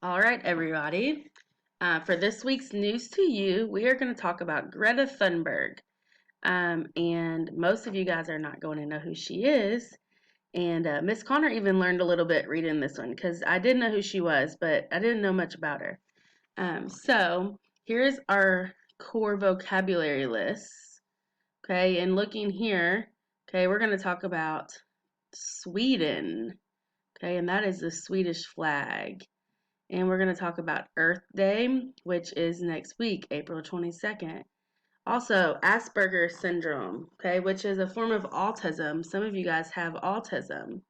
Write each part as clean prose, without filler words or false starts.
All right, everybody. For this week's News to You, we are going to talk about Greta Thunberg. And most of you guys are not going to know who she is. And Miss Connor even learned a little bit reading this one because I did know who she was, but I didn't know much about her. So here's our core vocabulary list. Okay, and looking here, okay, we're going to talk about Sweden. Okay, and that is the Swedish flag. And we're going to talk about Earth Day, which is next week, April 22nd. Also, Asperger's syndrome, okay, which is a form of autism. Some of you guys have autism,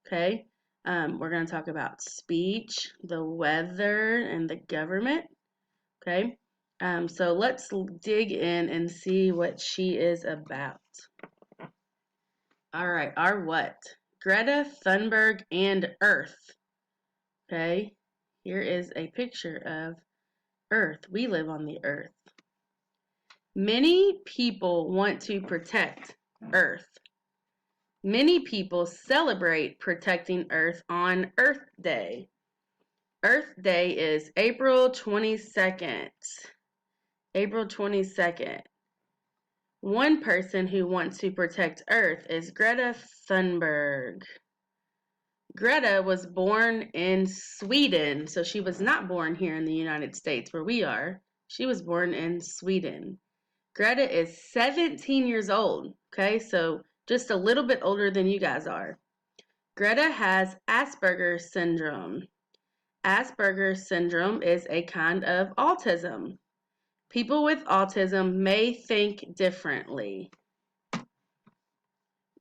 okay? We're going to talk about speech, the weather, and the government, okay? So let's dig in and see what she is about. All right, our what? Greta Thunberg and Earth, okay? Here is a picture of Earth. We live on the Earth. Many people want to protect Earth. Many people celebrate protecting Earth on Earth Day. Earth Day is April 22nd. April 22nd. One person who wants to protect Earth is Greta Thunberg. Greta was born in Sweden, so she was not born here in the United States where we are. She was born in Sweden. Greta is 17 years old, okay? So just a little bit older than you guys are. Greta has Asperger's syndrome. Asperger's syndrome is a kind of autism. People with autism may think differently.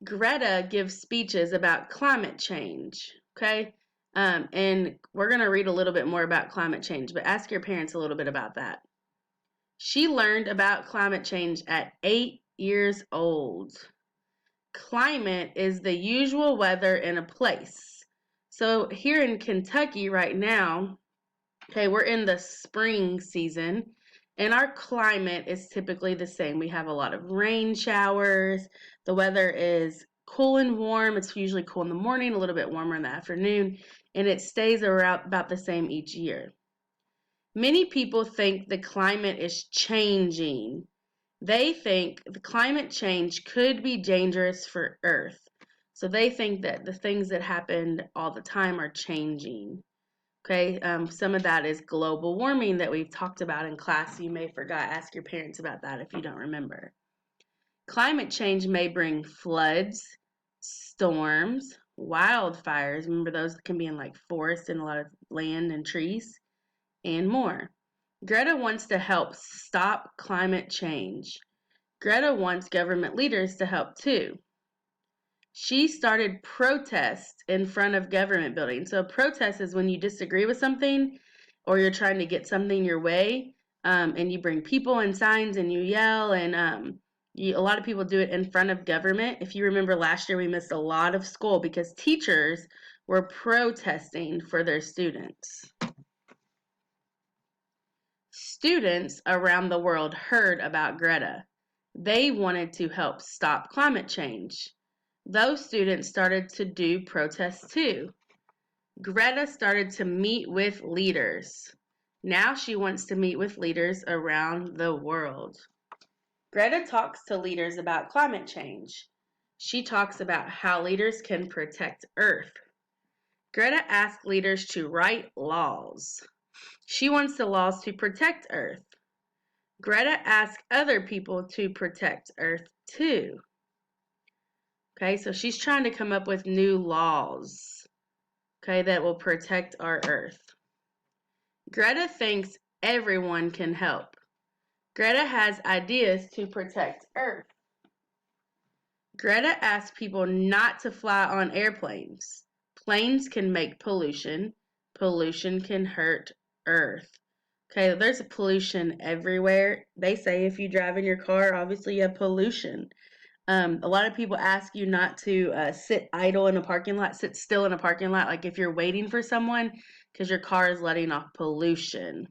Greta gives speeches about climate change, okay? And we're going to read a little bit more about climate change, but ask your parents a little bit about that. She learned about climate change at 8 years old. Climate is the usual weather in a place. So here in Kentucky right now, okay, we're in the spring season, and our climate is typically the same. We have a lot of rain showers. The weather is cool and warm. It's usually cool in the morning, a little bit warmer in the afternoon, and it stays around about the same each year. Many people think the climate is changing. They think the climate change could be dangerous for Earth. So they think that the things that happened all the time are changing. Okay, some of that is global warming that we've talked about in class. You may forgot. Ask your parents about that if you don't remember. Climate change may bring floods, storms, wildfires. Remember, those can be in like forests and a lot of land and trees, and more. Greta wants to help stop climate change. Greta wants government leaders to help too. She started protests in front of government buildings. So a protest is when you disagree with something or you're trying to get something your way, and you bring people and signs and you yell, and a lot of people do it in front of government. If you remember last year, we missed a lot of school because teachers were protesting for their students. Students around the world heard about Greta. They wanted to help stop climate change. Those students started to do protests too. Greta started to meet with leaders. Now she wants to meet with leaders around the world. Greta talks to leaders about climate change. She talks about how leaders can protect Earth. Greta asks leaders to write laws. She wants the laws to protect Earth. Greta asks other people to protect Earth too. Okay, so she's trying to come up with new laws, okay, that will protect our Earth. Greta thinks everyone can help. Greta has ideas to protect Earth. Greta asks people not to fly on airplanes. Planes can make pollution. Pollution can hurt Earth. Okay, there's pollution everywhere. They say if you drive in your car, obviously you have pollution. A lot of people ask you not to sit idle in a parking lot, sit still in a parking lot, like if you're waiting for someone, because your car is letting off pollution.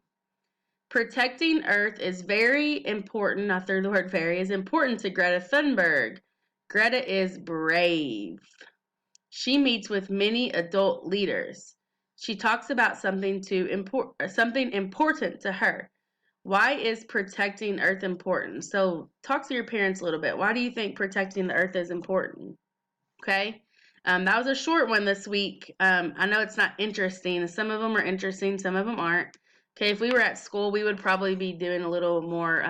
Protecting Earth is very important, I threw the word very, is important to Greta Thunberg. Greta is brave. She meets with many adult leaders. She talks about something important to her. Why is protecting Earth important? So talk to your parents a little bit. Why do you think protecting the Earth is important? Okay. That was a short one this week. I know it's not interesting. Some of them are interesting, some of them aren't. Okay, if we were at school, we would probably be doing a little more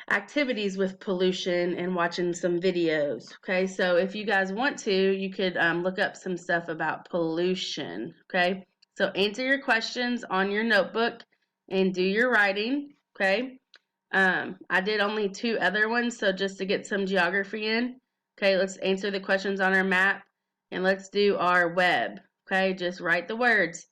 activities with pollution and watching some videos. Okay, so if you guys want to, you could look up some stuff about pollution. Okay, so answer your questions on your notebook and do your writing. Okay, I did only 2 other ones, so just to get some geography in. Okay, let's answer the questions on our map and let's do our web. Okay, just write the words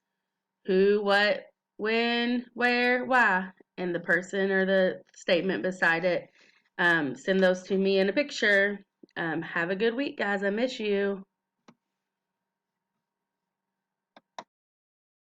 who, what, when, where, why, and the person or the statement beside it. Send those to me in a picture. Have a good week, guys. I miss you.